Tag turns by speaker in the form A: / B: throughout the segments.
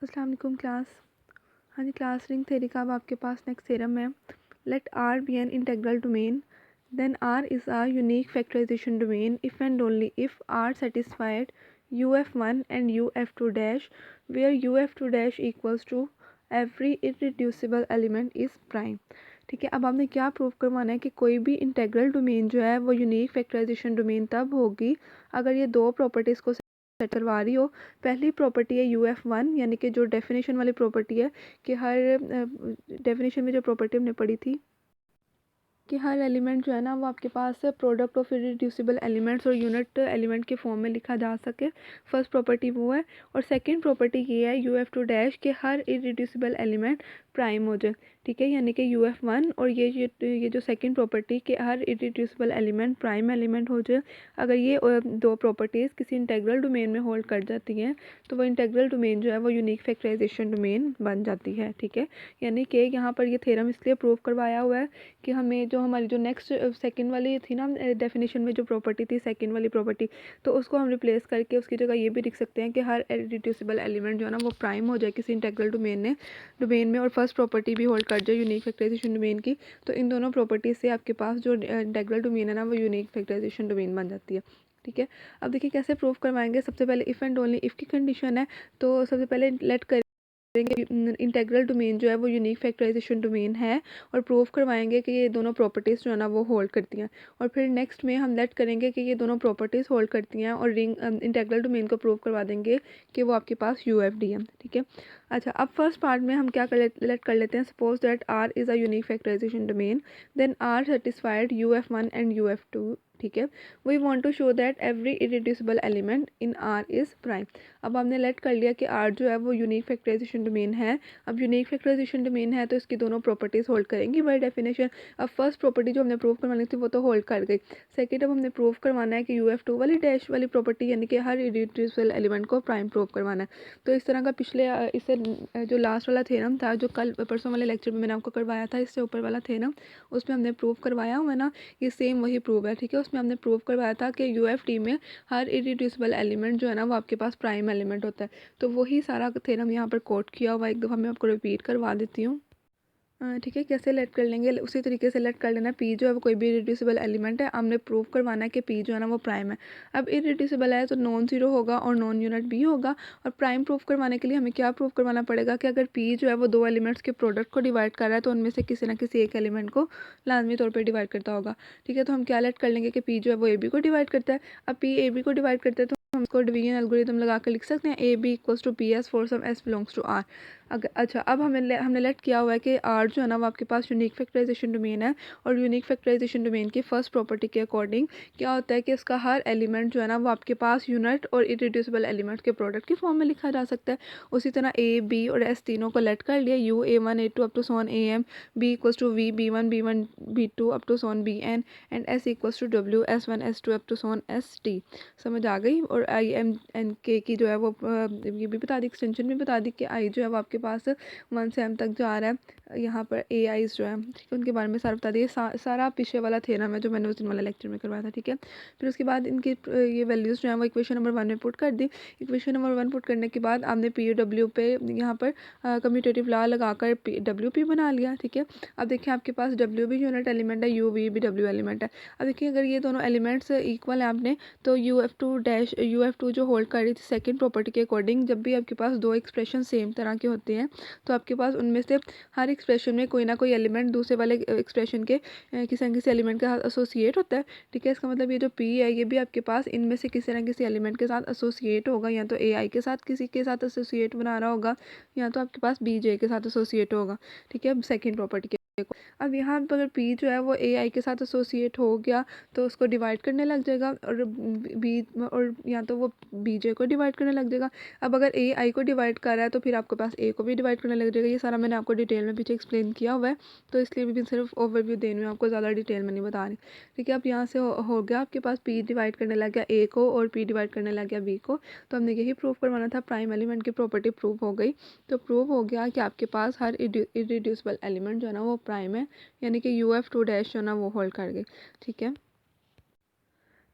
A: अस्सलाम वालेकुम क्लास। हाँ जी, क्लास रिंग थ्योरी का अब आपके पास नेक्स्ट थ्योरम है। Let R be an integral domain, then R is a unique factorization domain if and only if R satisfied uf1 and uf2 dash where uf2 dash equals to every irreducible element is prime. ठीक है, अब आपने क्या prove करवाना है कि कोई भी इंटेग्रल डोमेन जो है वो यूनिक फैक्टराइजेशन डोमेन तब होगी अगर ये दो प्रॉपर्टीज़ को सेट करवा रही हो। पहली प्रॉपर्टी है UF1, यानी कि जो डेफिनेशन वाली प्रॉपर्टी है कि हर डेफिनेशन में जो प्रॉपर्टी हमने पढ़ी थी कि हर एलिमेंट जो है ना वो आपके पास प्रोडक्ट ऑफ इरेड्यूसिबल एलिमेंट्स और यूनिट एलिमेंट के फॉर्म में लिखा जा सके। फर्स्ट प्रॉपर्टी वो है। और सेकंड प्रॉपर्टी ये है UF2 डैश कि हर इरेड्यूसिबल एलिमेंट प्राइम हो जाए। ठीक है, यानी कि UF1 और ये जो सेकंड प्रॉपर्टी कि हर इरेड्यूसिबल एलिमेंट प्राइम एलिमेंट हो जाए, अगर ये दो प्रॉपर्टीज़ किसी इंटेग्रल डोमेन में होल्ड कर जाती हैं तो वो इंटेग्रल डोमेन जो है वो यूनिक फैक्टराइजेशन डोमेन बन जाती है। ठीक है, यानी कि यहाँ पर ये थ्योरम इसलिए प्रूव करवाया हुआ है कि हमें जो हमारी जो नेक्स्ट सेकंड वाली थी ना डेफिनेशन में जो प्रॉपर्टी थी सेकंड वाली प्रॉपर्टी, तो उसको हम रिप्लेस करके उसकी जगह ये भी लिख सकते हैं कि हर इरेड्यूसिबल एलिमेंट जो है ना वो प्राइम हो जाए किसी इंटेग्रल डोमेन में और फर्स्ट प्रॉपर्टी भी होल्ड कर जाए यूनिक फैक्टराइजेशन डोमेन की। तो इन दोनों प्रॉपर्टीज से आपके पास जो इंटेग्रल डोमेन है ना वो यूनिक फैक्टराइजेशन डोमेन बन जाती है। ठीक है, अब देखिए कैसे प्रूव करवाएंगे। सबसे पहले इफ़ एंड ओनली इफ़ की कंडीशन है, तो सबसे पहले लेट करेंगे इंटेग्रल डोमेन जो है वो यूनिक फैक्टराइजेशन डोमेन है और प्रूव करवाएंगे कि ये दोनों प्रॉपर्टीज़ जो है ना वो होल्ड करती हैं। और फिर नेक्स्ट में हम लेट करेंगे कि ये दोनों प्रॉपर्टीज़ होल्ड करती हैं और रिंग इंटेग्रल डोमेन को प्रूव करवा देंगे कि वो आपके पास UFD है। ठीक है, अच्छा अब फर्स्ट पार्ट में हम क्या लेट कर लेते हैं। Suppose that R is a unique factorization domain, then R satisfied UF1 and UF2। ठीक है, we want to show that every irreducible element in R is prime. अब हमने लेट कर लिया कि आर जो है वो यूनिक फैक्टराइजेशन डोमेन है। अब यूनिक फैक्टराइजेशन डोमेन है तो इसकी दोनों प्रॉपर्टीज़ होल्ड करेंगी बाय डेफिनेशन। अब फर्स्ट प्रॉपर्टी जो हमने प्रूव करवानी थी वो तो होल्ड कर गई। सेकंड अब हमने प्रूव करवाना है कि UF2 वाली डैश वाली प्रॉपर्टी यानी कि हर इरेड्यूसिबल एलिमेंट को प्राइम प्रूव करवाना है। तो इस तरह का पिछले इससे जो लास्ट वाला थ्योरम था जो कल परसों वाले लेक्चर में मैंने आपको करवाया था, इससे ऊपर वाला थ्योरम उसमें हमने प्रूव करवाया हुआ ना, ये सेम वही प्रूव है। ठीक है, उसमें हमने प्रूव करवाया था कि UFD में हर इरेड्यूसिबल एलिमेंट जो है ना वो आपके पास प्राइम एलिमेंट होता है। तो वही सारा थ्योरम यहाँ पर कोट किया हुआ, एक दफ़ा मैं आपको रिपीट करवा देती हूँ। ठीक है, कैसे लेट कर लेंगे उसी तरीके से लेट कर लेना। पी जो है वो कोई भी इरेड्यूसिबल एलिमेंट है, हमने प्रूव करवाना है कि पी जो है ना वो प्राइम है। अब इरेड्यूसिबल है तो नॉन जीरो होगा और नॉन यूनिट बी होगा। और प्राइम प्रूव करवाने के लिए हमें क्या प्रूव करवाना पड़ेगा कि अगर पी जो है वो दो एलिमेंट्स के प्रोडक्ट को डिवाइड कर रहा है तो उनमें से किसी ना किसी एक एलिमेंट को लाजमी तौर पर डिवाइड करता होगा। ठीक है, तो हम क्या लेट कर लेंगे कि पी जो है वो ए बी को डिवाइड करता है। अब पी ए बी को डिवाइड करता है तो हम इसको डिवीजन एल्गोरिथम लगा कर लिख सकते हैं A B equals to P S for some S belongs to R. अगर अच्छा अब हमने लेट किया हुआ है कि आर जो है ना वो आपके पास यूनिक फैक्टराइजेशन डोमेन है और यूनिक फैक्टराइजेशन डोमेन की फर्स्ट प्रॉपर्टी के अकॉर्डिंग क्या होता है कि इसका हर एलिमेंट जो है ना वो आपके पास यूनिट और इरेड्यूसिबल एलिमेंट के प्रोडक्ट की फॉर्म में लिखा जा सकता है। उसी तरह ए बी और एस तीनों को लेट कर लिया, u A1 A2 up to so on AM, B equals to V B1 B1 B2 up to so on BN and S equals to W S1 S2 up to so on ST। समझ आ गई। और IMNK की जो है वो ये भी बता दी, एक्सटेंशन भी बता दी कि आई जो है वो आपके पास 1 से M तक जा रहा है। यहाँ पर AIs जो है ठीक है उनके बारे में सारा बता दिए। सारा पीछे वाला थ्योरम है जो मैंने उस दिन वाले लेक्चर में करवाया था। ठीक है, फिर उसके बाद इनकी ये वैल्यूज़ जो है वो इक्वेशन नंबर 1 में पुट कर दी। इक्वेशन नंबर 1 पुट करने के बाद आपने PW पे यहाँ पर कम्यूटेटिव लॉ लगाकर WP बना लिया। ठीक है, अब देखिए आपके पास W भी यूनिट एलिमेंट है, UV भी W एलिमेंट है। अब देखिए अगर ये दोनों एलिमेंट्स इक्वल है आपने तो UF2 जो होल्ड कर रही थी सेकेंड प्रॉपर्टी के अकॉर्डिंग, जब भी आपके पास दो एक्सप्रेशन सेम तरह के होते हैं तो आपके पास उनमें से हर एक्सप्रेशन में कोई ना कोई एलिमेंट दूसरे वाले एक्सप्रेशन के किसी न किसी एलिमेंट के साथ एसोसिएट होता है। ठीक है, इसका मतलब ये जो पी है ये भी आपके पास इनमें से किसी न किसी एलिमेंट के साथ एसोसिएट होगा, या तो AI के साथ किसी के साथ एसोसिएट बना रहा होगा या तो आपके पास BJ के साथ एसोसिएट होगा। ठीक है, सेकेंड प्रॉपर्टी के अब यहाँ पर अगर पी जो है वो AI के साथ एसोसिएट हो गया तो उसको डिवाइड करने लग जाएगा और बी और या तो वो BJ को डिवाइड करने लग जाएगा। अब अगर AI को डिवाइड कर रहा है तो फिर आपके पास A को भी डिवाइड करने लग जाएगा। ये सारा मैंने आपको डिटेल में पीछे एक्सप्लेन किया हुआ है, तो इसलिए भी सिर्फ ओवरव्यू देने में आपको ज़्यादा डिटेल में नहीं बता रही। ठीक है, अब यहाँ से हो गया आपके पास P डिवाइड करने लग गया A को और P डिवाइड करने लग गया B को। तो हमने यही प्रूव करवाना था, प्राइम एलिमेंट की प्रॉपर्टी प्रूव हो गई। तो प्रूव हो गया कि आपके पास हर इरेड्यूसिबल एलिमेंट जो है ना वो प्राइम है, यानी कि UF2 डैश जो है ना वो होल्ड कर गई। ठीक है,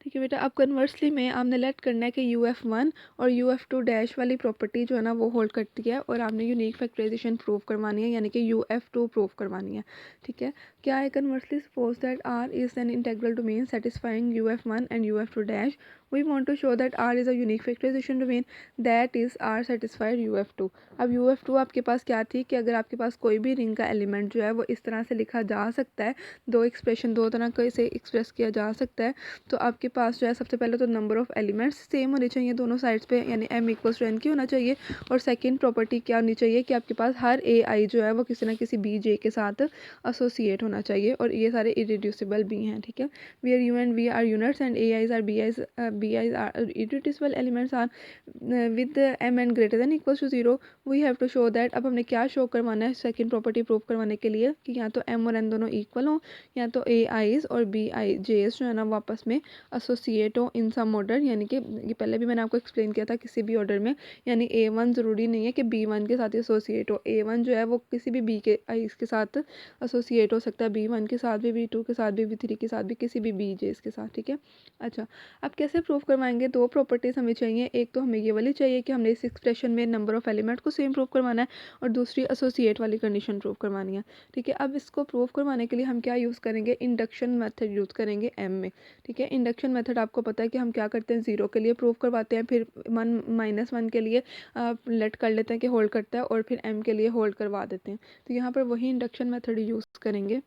A: ठीक है बेटा, अब कन्वर्सली में आपने लेट करना है कि UF1 और UF2 डैश वाली प्रॉपर्टी जो है ना वो होल्ड करती है, और आपने यूनिक फैक्टराइजेशन प्रूव करवानी है, यानी कि UF2 प्रूव करवानी है। ठीक है, क्या है, conversely suppose that R is an integral domain satisfying UF1 and UF2 dash, we want to show that R is a unique factorization domain that is R satisfied UF2। अब UF2 आपके पास क्या थी कि अगर आपके पास कोई भी रिंग का एलिमेंट जो है वो इस तरह से लिखा जा सकता है, दो एक्सप्रेशन दो तरह के से एक्सप्रेस किया जा सकता है। तो आपके पास जो है सबसे पहले तो नंबर ऑफ एलिमेंट्स सेम होने चाहिए दोनों साइड्स पे, यानी m इक्वल्स टू n की होना चाहिए। और सेकंड प्रॉपर्टी क्या होनी चाहिए कि आपके पास हर ai जो है वो किसी ना किसी bj के साथ एसोसिएट होना चाहिए, और ये सारे इरेड्यूसिबल भी हैं। ठीक है, where u and v are units and ai's are bi's are irreducible elements are with m n greater than equals to 0, we have to show that. अब हमने क्या शो करवाना है सेकंड प्रॉपर्टी प्रूव करवाने के लिए कि या तो m और n दोनों इक्वल हों, या तो ai's और bij's जो है ना वापस में एसोसिएट हो इन सम ऑर्डर, यानी कि ये पहले भी मैंने आपको एक्सप्लेन किया था किसी भी ऑर्डर में, यानी A1 ज़रूरी नहीं है कि B1 के साथ एसोसिएट हो। A1 जो है वो किसी भी B के आइस के साथ एसोसिएट हो सकता है, B1 के साथ भी, B2 के साथ भी, B3 के साथ भी, किसी भी BJ's के साथ। ठीक है, अच्छा अब कैसे प्रूव करवाएंगे, दो प्रॉपर्टीज़ हमें चाहिए। एक तो हमें ये वाली चाहिए कि हमने इस एक्सप्रेशन में नंबर ऑफ एलिमेंट को सेम प्रूव करवाना है, और दूसरी एसोसिएट वाली कंडीशन प्रूव करवानी है। ठीक है, अब इसको प्रूव करवाने के लिए हम क्या यूज़ करेंगे, इंडक्शन मेथड यूज़ करेंगे M में। ठीक है, इंडक्शन मेथड आपको पता है कि हम क्या करते हैं, 0 के लिए प्रूव करवाते हैं, फिर 1 के लिए लेट कर लेते हैं कि होल्ड करता है, और फिर m के लिए होल्ड करवा देते हैं। तो यहाँ पर वही इंडक्शन मेथड यूज़ करेंगे।